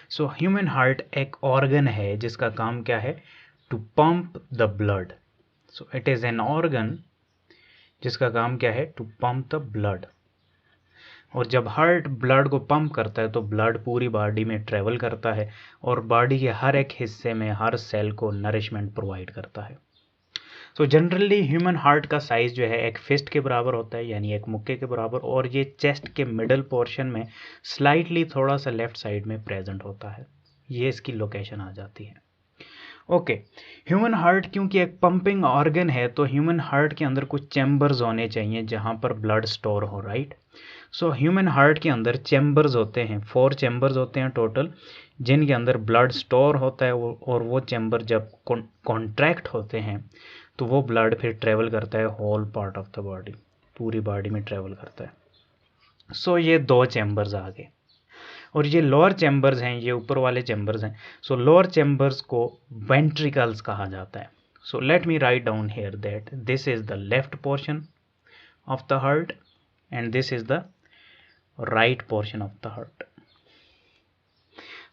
सो human heart एक organ है जिसका काम क्या है, to pump the blood. So it is an organ जिसका काम क्या है, टू पंप द ब्लड। और जब हार्ट ब्लड को पंप करता है तो ब्लड पूरी बॉडी में ट्रेवल करता है और बॉडी के हर एक हिस्से में, हर सेल को नरिशमेंट प्रोवाइड करता है। सो जनरली ह्यूमन हार्ट का साइज़ जो है एक फिस्ट के बराबर होता है, यानी एक मुक्के के बराबर, और ये चेस्ट के मिडल पोर्शन में स्लाइटली थोड़ा सा लेफ्ट साइड में प्रेजेंट होता है। ये इसकी लोकेशन आ जाती है। ओके, ह्यूमन हार्ट क्योंकि एक पंपिंग ऑर्गन है तो ह्यूमन हार्ट के अंदर कुछ चैम्बर्स होने चाहिए जहाँ पर ब्लड स्टोर हो, राइट। सो ह्यूमन हार्ट के अंदर चैम्बर्स होते हैं, 4 चैम्बर्स होते हैं टोटल, जिनके अंदर ब्लड स्टोर होता है और वो चैम्बर जब कॉन्ट्रैक्ट होते हैं तो वो ब्लड फिर ट्रेवल करता है whole part of the body, पूरी बॉडी में ट्रेवल करता है। सो ये 2 चैम्बर्स आ गए और ये लोअर चैम्बर्स हैं, ये ऊपर वाले चैम्बर्स हैं। सो लोअर चैम्बर्स को वेंट्रिकल्स कहा जाता है। So let me write down here that this is the left portion of the heart and this is the right portion of the heart.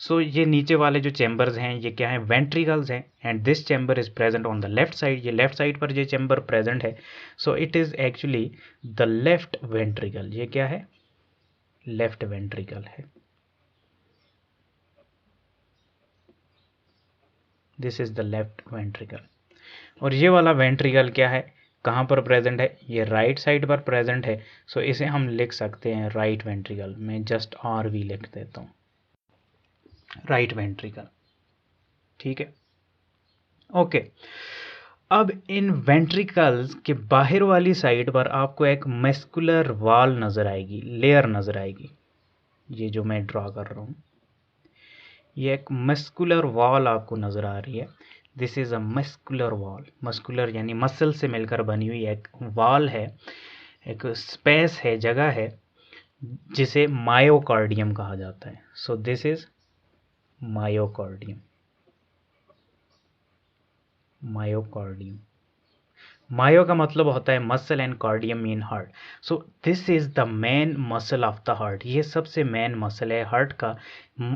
So ये नीचे वाले जो चैम्बर्स हैं ये क्या है, वेंट्रिकल्स हैं, and this chamber is present on the left side. ये लेफ्ट साइड पर ये चैम्बर प्रेजेंट है। So it is actually the left ventricle. ये क्या है, लेफ्ट वेंट्रिकल है। This is the left ventricle. और ये वाला वेंट्रिकल क्या है, कहाँ पर प्रेजेंट है, ये राइट साइड पर प्रेजेंट है। सो इसे हम लिख सकते हैं राइट वेंट्रिकल। मैं जस्ट आर वी लिख देता हूँ, राइट वेंट्रिकल, ठीक है। ओके, अब इन वेंट्रिकल्स के बाहर वाली साइड पर आपको एक मस्कुलर वॉल नज़र आएगी, लेयर नज़र आएगी। ये जो मैं ड्रॉ कर रहा हूँ ये एक मस्कुलर वॉल आपको नज़र आ रही है। This is a muscular wall. Muscular यानी मसल से मिलकर बनी हुई एक वॉल है, एक स्पेस है, जगह है, जिसे मायोकार्डियम कहा जाता है। So this is myocardium. Myocardium, myo का मतलब होता है muscle and cardium mean heart. So this is the main muscle of the heart. ये सबसे मेन मसल है हार्ट का,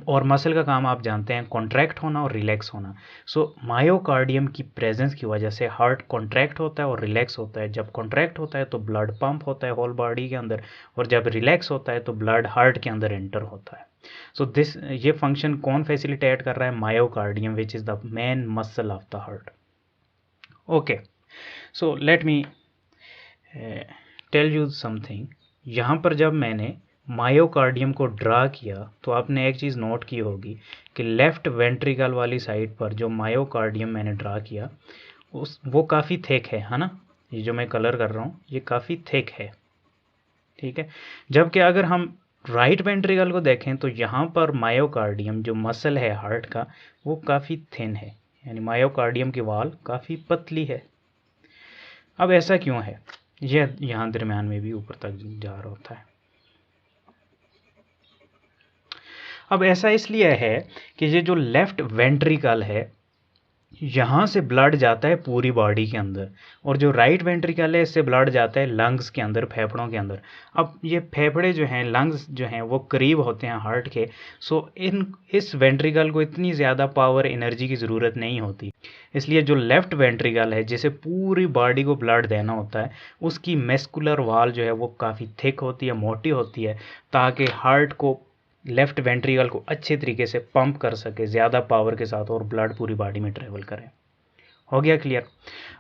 और मसल का काम आप जानते हैं कॉन्ट्रैक्ट होना और रिलैक्स होना। सो मायोकार्डियम की प्रेजेंस की वजह से हार्ट कॉन्ट्रैक्ट होता है और रिलैक्स होता है। जब कॉन्ट्रैक्ट होता है तो ब्लड पंप होता है होल बॉडी के अंदर, और जब रिलैक्स होता है तो ब्लड हार्ट के अंदर एंटर होता है। सो दिस, ये फंक्शन कौन फैसिलिटेट कर रहा है, myocardium, which is the main muscle of the heart. Okay, so let me tell you something. यहाँ पर जब मैंने मायोकार्डियम को ड्रा किया तो आपने एक चीज़ नोट की होगी कि लेफ़्ट वेंट्रिकल वाली साइड पर जो मायोकार्डियम मैंने ड्रा किया वो काफ़ी थिक है ना। ये जो मैं कलर कर रहा हूँ ये काफ़ी थिक है, ठीक है। जबकि अगर हम राइट वेंट्रिकल को देखें तो यहाँ पर मायोकार्डियम जो मसल है हार्ट का वो काफ़ी थिन है, यानी मायोकार्डियम की वॉल काफ़ी पतली है। अब ऐसा क्यों है, यह यहाँ दरम्यान में भी ऊपर तक जा रहा होता है। अब ऐसा इसलिए है कि ये जो लेफ्ट वेंट्रिकल है यहाँ से ब्लड जाता है पूरी बॉडी के अंदर, और जो राइट वेंट्रिकल है इससे ब्लड जाता है लंग्स के अंदर, फेफड़ों के अंदर। अब ये फेफड़े जो हैं, लंग्स जो हैं, वो करीब होते हैं हार्ट के। सो इस वेंट्रिकल को इतनी ज़्यादा पावर एनर्जी की ज़रूरत नहीं होती, इसलिए जो लेफ़्ट वेंट्रिकल है जिसे पूरी बॉडी को ब्लड देना होता है उसकी मस्कुलर वॉल जो है वो काफ़ी थिक होती है, मोटी होती है, ताकि हार्ट को, लेफ़्ट वेंट्रिकल को अच्छे तरीके से पंप कर सके ज़्यादा पावर के साथ और ब्लड पूरी बॉडी में ट्रेवल करे। हो गया क्लियर।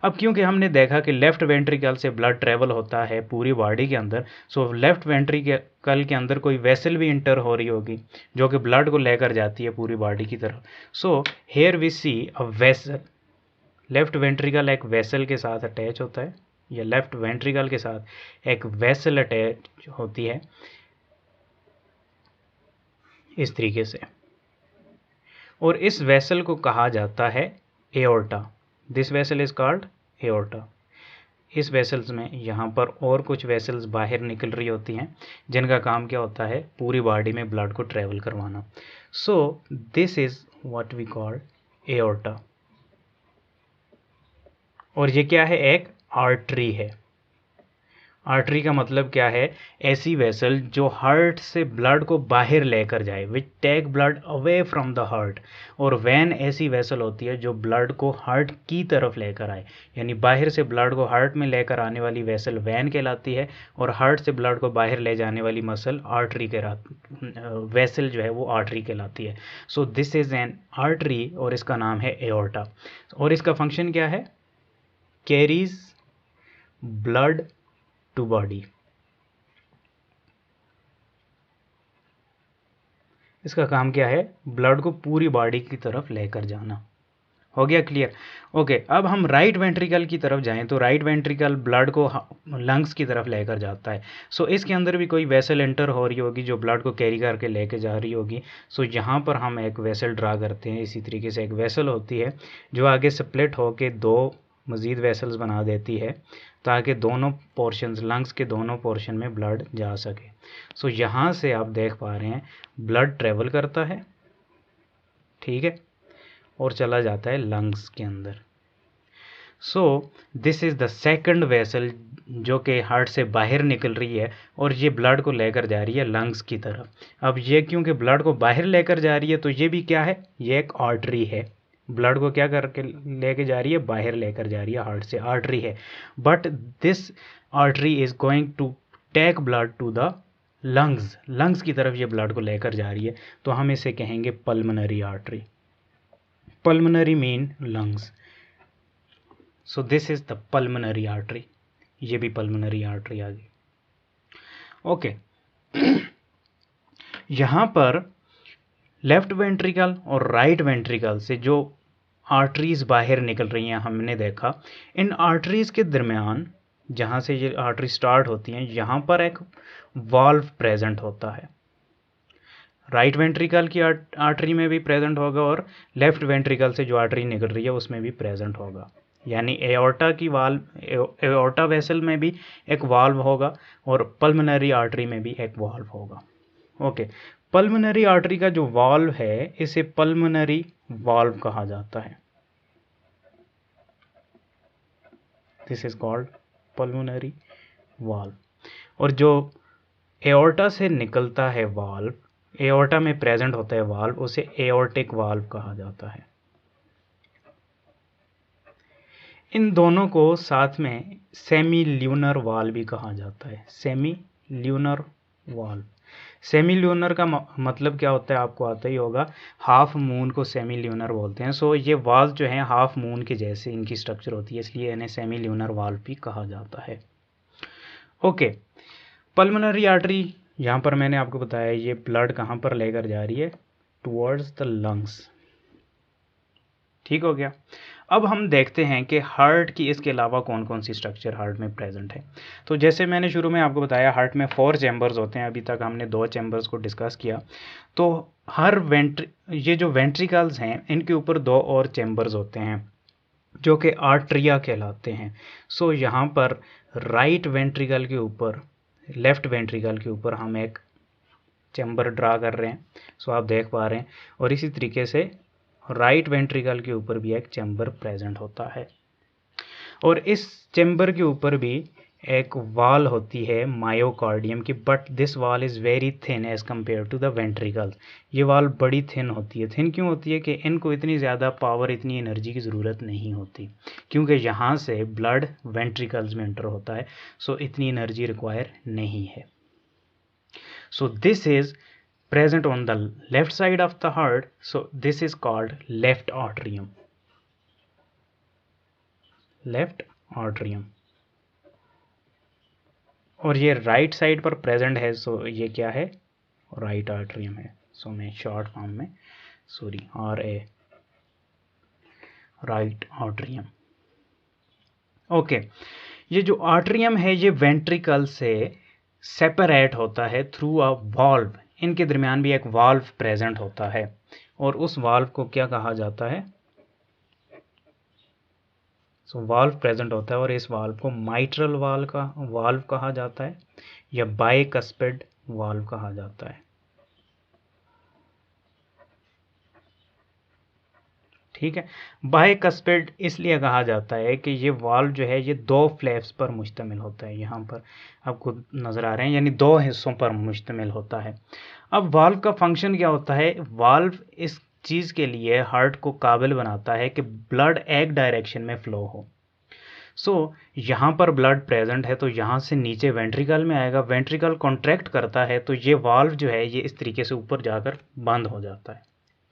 अब क्योंकि हमने देखा कि लेफ़्ट वेंट्रिकल से ब्लड ट्रेवल होता है पूरी बॉडी के अंदर, सो लेफ़्ट वेंट्रिकल के अंदर कोई वेसल भी इंटर हो रही होगी जो कि ब्लड को लेकर जाती है पूरी बॉडी की तरफ। So here we see a vessel. Left ventricle एक वेसल के साथ अटैच होता है, या लेफ़्ट वेंट्रिकल के साथ एक वेसल अटैच होती है इस तरीके से, और इस वेसल को कहा जाता है aorta. This vessel is called aorta. इस वेसल्स में यहाँ पर और कुछ वेसल्स बाहर निकल रही होती हैं जिनका काम क्या होता है, पूरी बॉडी में ब्लड को ट्रेवल करवाना। So this is what we call aorta. और ये क्या है, एक आर्टरी है। आर्टरी का मतलब क्या है? ऐसी वेसल जो हार्ट से ब्लड को बाहर लेकर जाए, which take blood away from the heart. और वैन ऐसी वेसल होती है जो ब्लड को हार्ट की तरफ लेकर आए, यानी बाहर से ब्लड को हार्ट में लेकर आने वाली वेसल वैन कहलाती है, और हार्ट से ब्लड को बाहर ले जाने वाली मसल आर्टरी वेसल जो है वो आर्टरी कहलाती है। So this is an artery और इसका नाम है एओर्टा। और इसका फंक्शन क्या है? Carries blood to body. इसका काम क्या है? ब्लड को पूरी बॉडी की तरफ लेकर जाना। हो गया क्लियर? ओके, अब हम राइट वेंट्रिकल की तरफ जाएं तो राइट वेंट्रिकल ब्लड को लंग्स की तरफ लेकर जाता है। सो इसके अंदर भी कोई वेसल एंटर हो रही होगी जो ब्लड को कैरी करके लेके जा रही होगी। सो यहाँ पर हम एक वेसल ड्रा करते हैं। इसी तरीके से एक वेसल होती है जो आगे स्प्लिट होके दो मज़ीद वेसल्स बना देती है ताकि दोनों पोर्शंस, लंग्स के दोनों पोर्शन में ब्लड जा सके। सो यहाँ से आप देख पा रहे हैं ब्लड ट्रेवल करता है, ठीक है, और चला जाता है लंग्स के अंदर। So this is the second vessel जो कि हार्ट से बाहर निकल रही है और ये ब्लड को लेकर जा रही है लंग्स की तरफ। अब ये क्योंकि ब्लड को बाहर लेकर जा रही है तो ये भी क्या है? ये एक आर्टरी है। ब्लड को क्या करके लेके जा रही है? बाहर लेकर जा रही है, हार्ट से आर्टरी है। But this artery is going to take blood to the lungs, lungs की तरफ ये ब्लड को लेकर जा रही है, तो हम इसे कहेंगे pulmonary artery. Pulmonary mean lungs. So this is the pulmonary artery. ये भी पल्मोनरी आर्टरी आ गई। ओके, यहाँ पर लेफ्ट वेंट्रिकल और राइट वेंट्रिकल से जो आर्टरीज बाहर निकल रही हैं हमने देखा, इन आर्टरीज के दरमियान जहाँ से ये आर्टरी स्टार्ट होती हैं यहाँ पर एक वाल्व प्रेजेंट होता है। राइट वेंट्रिकल की आर्टरी में भी प्रेजेंट होगा और लेफ्ट वेंट्रिकल से जो आर्टरी निकल रही है उसमें भी प्रेजेंट होगा। यानी एओर्टा की एओर्टा वेसल में भी एक वाल्व होगा और पल्मोनरी आर्टरी में भी एक वाल्व होगा। ओके, पल्मोनरी आर्टरी का जो वाल्व है इसे पल्मोनरी वाल्व कहा जाता है। This is called pulmonary valve. और जो एओर्टा से निकलता है वाल्व, एओर्टा में प्रेजेंट होता है वाल्व, उसे एओर्टिक वाल्व कहा जाता है। इन दोनों को साथ में सेमी ल्यूनर वाल्व भी कहा जाता है। Semi lunar valve. Semi lunar का मतलब क्या होता है आपको आता ही होगा। हाफ मून को सेमी ल्यूनर बोलते हैं। सो ये वाल्व जो है हाफ मून के जैसे इनकी स्ट्रक्चर होती है, इसलिए इन्हें सेमी ल्यूनर वाल्व भी कहा जाता है। ओके, पल्मोनरी आर्टरी यहाँ पर मैंने आपको बताया ये ब्लड कहाँ पर लेकर जा रही है? Towards the lungs. ठीक हो गया। अब हम देखते हैं कि हार्ट की इसके अलावा कौन कौन सी स्ट्रक्चर हार्ट में प्रेजेंट है। तो जैसे मैंने शुरू में आपको बताया हार्ट में 4 चैम्बर्स होते हैं। अभी तक हमने 2 चैम्बर्स को डिस्कस किया। तो हर ये जो वेंट्रिकल्स हैं इनके ऊपर 2 और चैम्बर्स होते हैं जो कि आर्टरिया कहलाते हैं। सो यहाँ पर राइट वेंट्रिकल के ऊपर, लेफ्ट वेंट्रिकल के ऊपर हम एक चैम्बर ड्रा कर रहे हैं। सो आप देख पा रहे हैं। और इसी तरीके से राइट वेंट्रिकल के ऊपर भी एक चैम्बर प्रेजेंट होता है और इस चैम्बर के ऊपर भी एक वाल होती है मायोकार्डियम की, but this wall is very thin as compare to the ventricle. ये वाल बड़ी थिन होती है। थिन क्यों होती है? कि इनको इतनी ज़्यादा पावर, इतनी एनर्जी की ज़रूरत नहीं होती, क्योंकि यहाँ से ब्लड वेंट्रिकल्स में एंटर होता है। सो इतनी एनर्जी रिक्वायर नहीं है। So this is present on the left side of the heart, so this is called left atrium. Left atrium. और ये राइट साइड पर प्रेजेंट है, सो ये क्या है? राइट आर्ट्रियम है। सो मैं शॉर्ट फॉर्म में sorry RA, right atrium. Okay, ये जो आर्ट्रियम है ये वेंट्रिकल से सेपरेट होता है थ्रू अ वाल्व। इनके दरमियान भी एक वाल्व प्रेजेंट होता है और उस वाल्व को क्या कहा जाता है? सो वाल्व प्रेजेंट होता है और इस वाल्व को माइट्रल वाल्व कहा जाता है या बाइकस्पिड वाल्व कहा जाता है। ठीक है। बाइकस्पिड इसलिए कहा जाता है कि ये वाल्व जो है ये दो फ्लैप्स पर मुश्तमिल होता है, यहाँ पर आपको नज़र आ रहे हैं, यानी दो हिस्सों पर मुश्तमिल होता है। अब वाल्व का फंक्शन क्या होता है? वाल्व इस चीज़ के लिए हार्ट को काबिल बनाता है कि ब्लड एक डायरेक्शन में फ़्लो हो। यहाँ पर ब्लड प्रेजेंट है तो यहाँ से नीचे वेंट्रिकल में आएगा, वेंट्रिकल कॉन्ट्रैक्ट करता है तो ये वाल्व जो है ये इस तरीके से ऊपर जाकर बंद हो जाता है।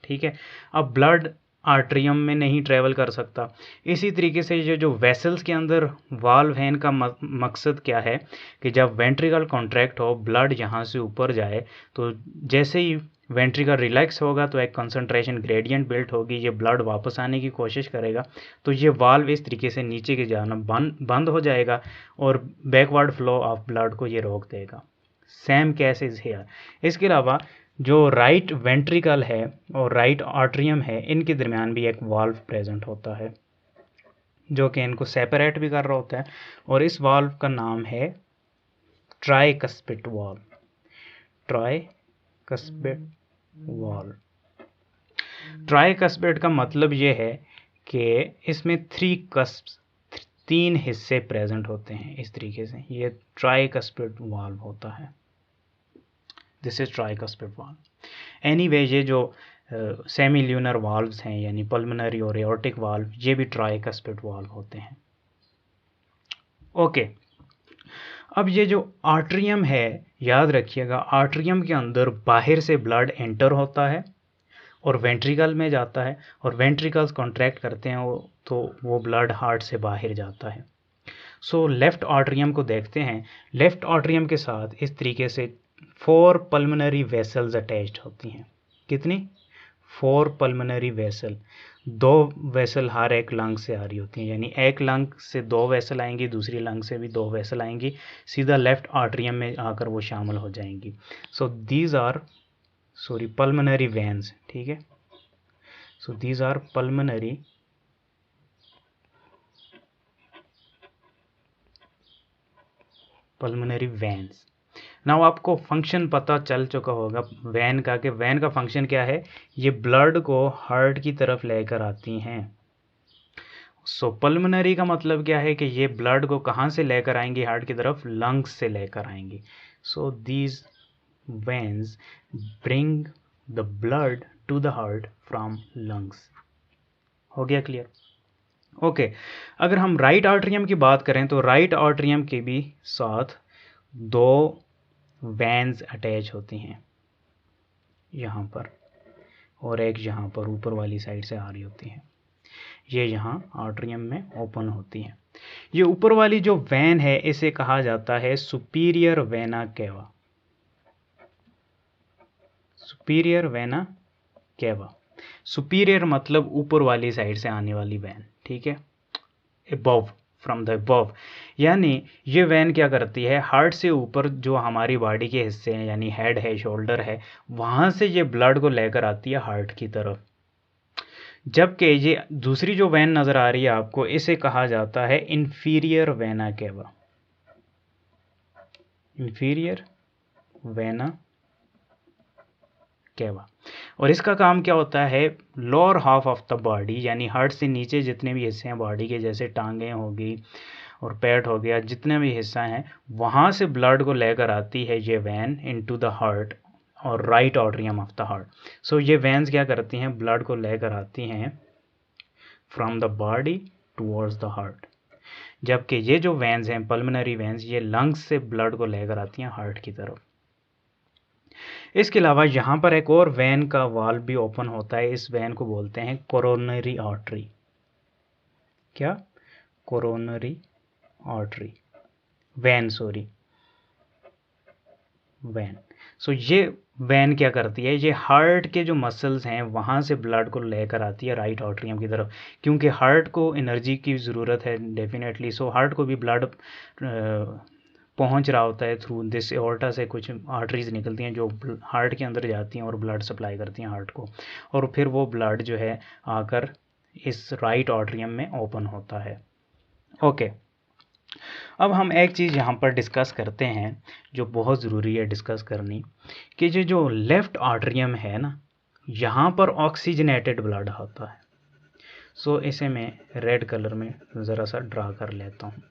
ठीक है। अब ब्लड आर्ट्रियम में नहीं ट्रेवल कर सकता। इसी तरीके से ये जो वेसल्स के अंदर वाल्व है इनका मकसद क्या है कि जब वेंट्रिकल कॉन्ट्रैक्ट हो, ब्लड यहाँ से ऊपर जाए, तो जैसे ही वेंट्रिकल रिलैक्स होगा तो एक कंसंट्रेशन ग्रेडियंट बिल्ट होगी, ये ब्लड वापस आने की कोशिश करेगा, तो ये वाल्व इस तरीके से नीचे की जाना बंद हो जाएगा और बैकवर्ड फ्लो ऑफ ब्लड को ये रोक देगा। Same case is here. इसके अलावा जो राइट वेंट्रिकल है और राइट आर्ट्रियम है, इनके दरमियान भी एक वाल्व प्रेजेंट होता है जो कि इनको सेपरेट भी कर रहा होता है, और इस वाल्व का नाम है tricuspid valve. Tricuspid valve. Tricuspid का मतलब ये है कि इसमें तीन हिस्से प्रेजेंट होते हैं इस तरीके से, ये ट्राइकस्पिड वाल्व होता है। This is tricuspid valve. Anyway, ये जो सेमी ल्यूनर वाल्व्स हैं यानी पल्मोनरी और एओर्टिक वाल्व, ये भी ट्राइकस्पिड वाल्व होते हैं। ओके। अब ये जो आर्ट्रियम है, याद रखिएगा, आर्ट्रियम के अंदर बाहर से ब्लड एंटर होता है और वेंट्रिकल में जाता है, और वेंट्रिकल्स कॉन्ट्रैक्ट करते हैं तो वो ब्लड हार्ट से बाहर जाता है। लेफ्ट आर्ट्रियम को देखते हैं। लेफ्ट आर्ट्रियम के साथ इस तरीके से 4 पल्मोनरी वेसल्स अटैच्ड होती हैं। कितनी? 4 पल्मोनरी वेसल। 2 वेसल हर एक लंग से आ रही होती हैं, यानी एक लंग से 2 वेसल आएंगी, दूसरी लंग से भी 2 वेसल आएंगी, सीधा लेफ्ट आर्ट्रियम में आकर वो शामिल हो जाएंगी। These are pulmonary veins. ठीक है। These are pulmonary veins. Now आपको फंक्शन पता चल चुका होगा वैन का, कि वैन का फंक्शन क्या है। ये ब्लड को हार्ट की तरफ लेकर आती हैं। पल्मोनरी का मतलब क्या है कि ये ब्लड को कहाँ से लेकर आएंगी हार्ट की तरफ? लंग्स से लेकर आएंगी। These veins bring the blood to the heart from lungs. हो गया क्लियर? ओके। अगर हम राइट आर्ट्रियम की बात करें तो राइट आर्ट्रियम के भी साथ 2 वेन्स अटैच होती हैं, यहाँ पर, और एक यहाँ पर ऊपर वाली साइड से आ रही होती हैं। ये यहाँ आर्ट्रियम में ओपन होती हैं। ये ऊपर वाली जो वेन है इसे कहा जाता है superior vena cava. Superior vena cava. Superior मतलब ऊपर वाली साइड से आने वाली वेन। ठीक है। अबव, फ्रॉम द अबव, यानी ये वेन क्या करती है, हार्ट से ऊपर जो हमारी बॉडी के हिस्से हैं, यानी हेड है, शोल्डर है, वहाँ से ये ब्लड को लेकर आती है हार्ट की तरफ। जबकि ये दूसरी जो वेन नज़र आ रही है आपको, इसे कहा जाता है inferior vena cava. Inferior vena cava. और इसका काम क्या होता है, lower half of the body, यानी हार्ट से नीचे जितने भी हिस्से हैं बॉडी के, जैसे टांगें होगी और पेट हो गया, जितने भी हिस्सा हैं, वहाँ से ब्लड को लेकर आती है ये वैन इनटू द हार्ट और right atrium of the heart. ये वैन्स क्या करती हैं, ब्लड को लेकर आती हैं from the body towards the heart, जबकि ये जो वैन्स हैं पल्मोनरी वैन्स, ये लंग्स से ब्लड को लेकर आती हैं हार्ट की तरफ। इसके अलावा यहाँ पर एक और वैन का वाल्व भी ओपन होता है। इस वैन को बोलते हैं कोरोनरी आर्टरी। क्या? Coronary artery vein, vein. ये वैन क्या करती है, ये हार्ट के जो मसल्स हैं वहाँ से ब्लड को लेकर आती है राइट आर्टरियम की तरफ, क्योंकि हार्ट को एनर्जी की ज़रूरत है डेफिनेटली। हार्ट को भी ब्लड पहुंच रहा होता है थ्रू दिस एओर्टा से, कुछ आर्टरीज निकलती हैं जो हार्ट के अंदर जाती हैं और ब्लड सप्लाई करती हैं हार्ट को, और फिर वो ब्लड जो है आकर इस राइट आर्टरियम में ओपन होता है। ओके। अब हम एक चीज़ यहाँ पर डिस्कस करते हैं जो बहुत ज़रूरी है डिस्कस करनी, कि जो लेफ़्ट आर्टरियम है ना, यहाँ पर ऑक्सीजनेटेड ब्लड होता है। सो इसे मैं रेड कलर में ज़रा सा ड्रा कर लेता हूँ।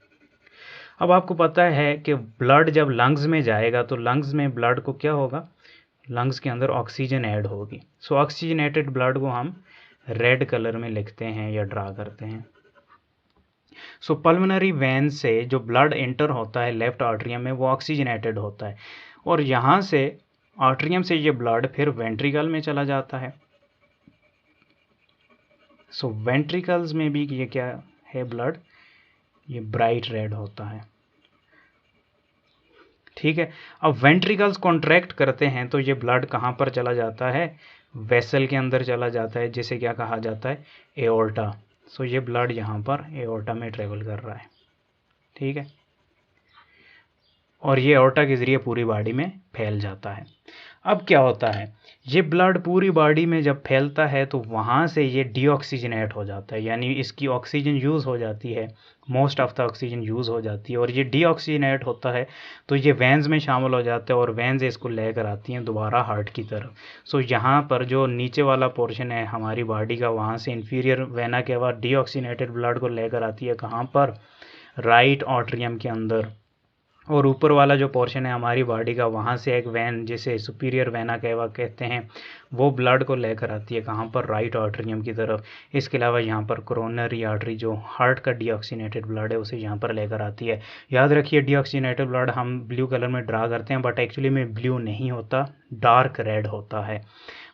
अब आपको पता है कि ब्लड जब लंग्स में जाएगा तो लंग्स में ब्लड को क्या होगा, लंग्स के अंदर ऑक्सीजन ऐड होगी। सो ऑक्सीजनेटेड ब्लड को हम रेड कलर में लिखते हैं या ड्रा करते हैं। सो पल्मोनरी वेन से जो ब्लड एंटर होता है लेफ्ट आर्टरियम में वो ऑक्सीजनेटेड होता है और यहाँ से आर्टरियम से ये ब्लड फिर वेंट्रिकल में चला जाता है। सो वेंट्रिकल्स में भी ये क्या है, ब्लड ये ब्राइट रेड होता है। ठीक है, अब वेंट्रिकल्स कॉन्ट्रैक्ट करते हैं तो ये ब्लड कहाँ पर चला जाता है, वेसल के अंदर चला जाता है, जिसे क्या कहा जाता है, एओर्टा। सो ये ब्लड यहाँ पर एओर्टा में ट्रेवल कर रहा है। ठीक है, और ये एओर्टा के ज़रिए पूरी बॉडी में फैल जाता है। अब क्या होता है, ये ब्लड पूरी बॉडी में जब फैलता है तो वहाँ से ये डीऑक्सीजनेट हो जाता है, यानी इसकी ऑक्सीजन यूज़ हो जाती है, most of the oxygen use हो जाती है और ये डीऑक्सीजनेट होता है तो ये वेंस में शामिल हो जाता है और वेंस इसको लेकर आती हैं दोबारा हार्ट की तरफ। सो यहाँ पर जो नीचे वाला पोर्शन है हमारी बॉडी का, वहाँ से इन्फीरियर वेना के बाद डीऑक्सीजनेटेड ब्लड को लेकर आती है कहाँ पर, राइट आर्टरियम के अंदर, और ऊपर वाला जो पोर्शन है हमारी बॉडी का, वहाँ से एक वैन जिसे सुपीरियर वेना केवा कहते हैं वो ब्लड को लेकर आती है कहाँ पर, राइट आर्टरियम की तरफ। इसके अलावा यहाँ पर कोरोनरी आर्टरी जो हार्ट का डीऑक्सीनेटेड ब्लड है उसे यहाँ पर लेकर आती है। याद रखिए डीऑक्सीनेटेड ब्लड हम ब्लू कलर में ड्रा करते हैं बट एक्चुअली में ब्लू नहीं होता, डार्क रेड होता है,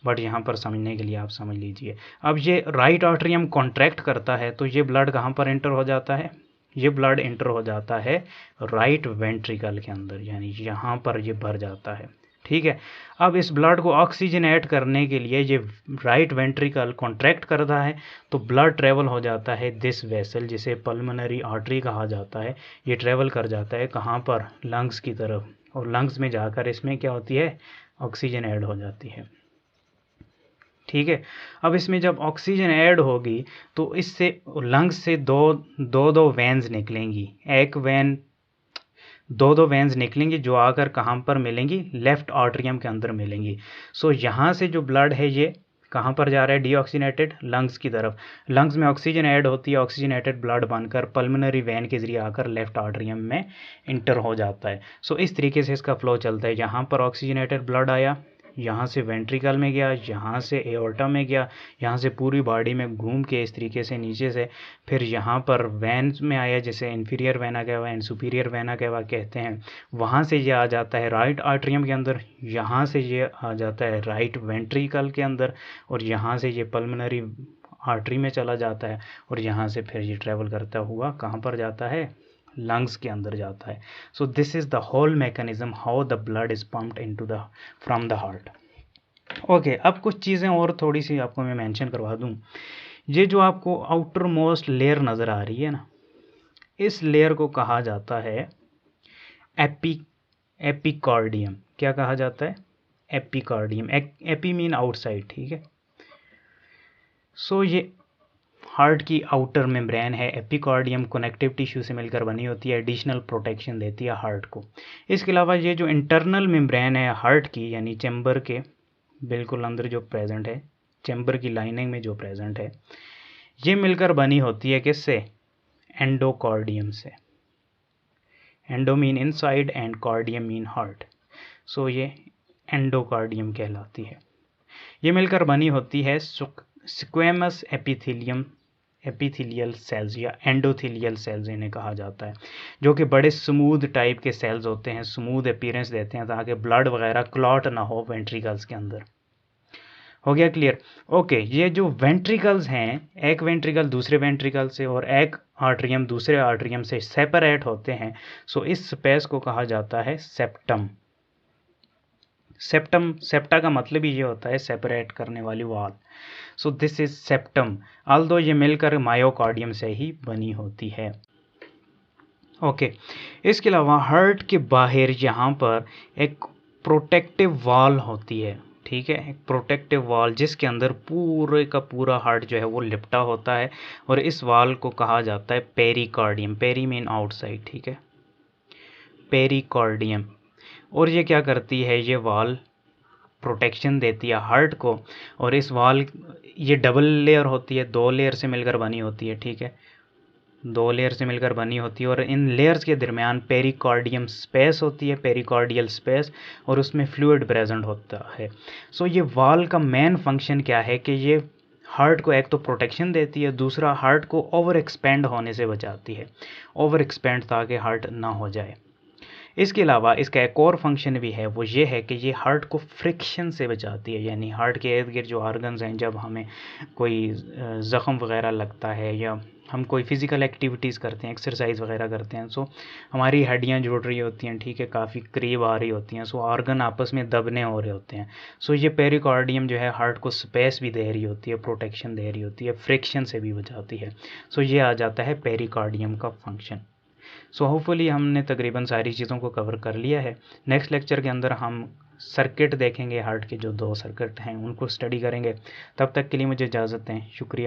बट यहाँ पर समझने के लिए आप समझ लीजिए। अब ये राइट आर्टरियम कॉन्ट्रैक्ट करता है तो ये ब्लड कहाँ पर एंटर हो जाता है, ये ब्लड एंटर हो जाता है राइट वेंट्रिकल के अंदर, यानी यहाँ पर ये भर जाता है। ठीक है, अब इस ब्लड को ऑक्सीजनेट करने के लिए ये राइट वेंट्रिकल कॉन्ट्रैक्ट करता है तो ब्लड ट्रेवल हो जाता है दिस वेसल जिसे पल्मोनरी आर्टरी कहा जाता है। ये ट्रेवल कर जाता है कहाँ पर, लंग्स की तरफ, और लंग्स में जाकर इसमें क्या होती है, ऑक्सीजन ऐड हो जाती है। ठीक है, अब इसमें जब ऑक्सीजन ऐड होगी तो इससे लंग्स से दो वेन्स निकलेंगी, एक वेन, दो वेन्स निकलेंगी जो आकर कहाँ पर मिलेंगी, लेफ्ट आर्टरियम के अंदर मिलेंगी। सो यहाँ से जो ब्लड है ये कहाँ पर जा रहा है, डीऑक्सीनेटेड लंग्स की तरफ। लंग्स में ऑक्सीजन ऐड होती है, ऑक्सीजनेटेड ब्लड बनकर पल्मोनरी वेन के जरिए आकर लेफ्ट आर्टरियम में इंटर हो जाता है। सो इस तरीके से इसका फ्लो चलता है, यहाँ पर ऑक्सीजनेटेड ब्लड आया, यहाँ से वेंट्रिकल में गया, यहाँ से एओर्टा में गया, यहाँ से पूरी बॉडी में घूम के इस तरीके से नीचे से फिर यहाँ पर वेन्स में आया जिसे inferior vena cava and superior vena cava कहते हैं। वहाँ से ये आ जाता है राइट आर्टरियम के अंदर, यहाँ से ये आ जाता है राइट वेंट्रिकल के अंदर और यहाँ से ये पल्मोनरी आर्टरी में चला जाता है और यहाँ से फिर ये ट्रेवल करता हुआ कहाँ पर जाता है, लंग्स के अंदर जाता है। So this is the whole mechanism how the blood is pumped into the from the heart. Okay, अब कुछ चीज़ें और थोड़ी सी आपको मैं मेंशन करवा दूं। ये जो आपको आउटर मोस्ट लेयर नज़र आ रही है ना, इस लेयर को कहा जाता है एपिकार्डियम। क्या कहा जाता है, एपिकार्डियम। AP mean outside. ठीक है, सो ये हार्ट की आउटर मेम्ब्रेन है, एपिकार्डियम कनेक्टिव टिश्यू से मिलकर बनी होती है, एडिशनल प्रोटेक्शन देती है हार्ट को। इसके अलावा ये जो इंटरनल मेम्ब्रेन है हार्ट की, यानी चैम्बर के बिल्कुल अंदर जो प्रेजेंट है, चैम्बर की लाइनिंग में जो प्रेजेंट है, ये मिलकर बनी होती है किससे, एंडोकार्डियम से। Endo mean inside and cardium mean heart. So ये एंडोकार्डियम कहलाती है। ये मिलकर बनी होती है स्क्वेमस एपिथेलियल सेल्स या एंडोथेलियल सेल्स इन्हें कहा जाता है, जो कि बड़े स्मूथ टाइप के सेल्स होते हैं, स्मूथ अपीयरेंस देते हैं ताकि ब्लड वगैरह क्लॉट ना हो वेंट्रिकल्स के अंदर। हो गया क्लियर। ओके, ये जो वेंट्रिकल्स हैं, एक वेंट्रिकल दूसरे वेंट्रिकल से और एक आर्टरियम दूसरे आर्टरियम से सेपरेट होते हैं। सो इस स्पेस को कहा जाता है सेप्टम। सेप्टा का मतलब ही ये होता है सेपरेट करने वाली wall. So this is septum, although ये मिलकर मायोकार्डियम से ही बनी होती है। ओके, इसके अलावा हार्ट के बाहर यहाँ पर एक प्रोटेक्टिव वॉल होती है। ठीक है, एक प्रोटेक्टिव वॉल जिसके अंदर पूरे का पूरा हार्ट जो है वो लिपटा होता है और इस वॉल को कहा जाता है पेरिकार्डियम। Peri mean outside. ठीक है, पेरिकार्डियम। और ये क्या करती है, ये वॉल प्रोटेक्शन देती है हार्ट को। और इस वॉल, ये डबल लेयर होती है, 2 लेयर से मिलकर बनी होती है, ठीक है, 2 लेयर से मिलकर बनी होती है। और इन लेयर्स के दरमियान पेरिकार्डियम स्पेस होती है, पेरिकार्डियल स्पेस, और उसमें फ्लूइड प्रेजेंट होता है। सो ये वॉल का मेन फंक्शन क्या है कि ये हार्ट को एक तो प्रोटेक्शन देती है, दूसरा हार्ट को ओवर एक्सपेंड होने से बचाती है, ओवर एक्सपेंड ताकि हार्ट ना हो जाए। इसके अलावा इसका एक और फंक्शन भी है, वो ये है कि ये हार्ट को फ्रिक्शन से बचाती है, यानी हार्ट के इर्द गिर्द जो ऑर्गन्स हैं, जब हमें कोई ज़ख़म वगैरह लगता है या हम कोई फ़िज़िकल एक्टिविटीज़ करते हैं, एक्सरसाइज वगैरह करते हैं, सो हमारी हड्डियां जुड़ रही होती हैं, ठीक है, काफ़ी करीब आ रही होती हैं, सो ऑर्गन आपस में दबने हो रहे होते हैं। सो ये पेरिकार्डियम जो है हार्ट को स्पेस भी दे रही होती है, प्रोटेक्शन दे रही होती है, फ्रिक्शन से भी बचाती है। सो ये आ जाता है पेरिकार्डियम का फंक्शन। सो होपफुली हमने तकरीबन सारी चीज़ों को कवर कर लिया है। नेक्स्ट लेक्चर के अंदर हम सर्किट देखेंगे, हार्ट के जो 2 सर्किट हैं उनको स्टडी करेंगे। तब तक के लिए मुझे इजाज़त दें, शुक्रिया।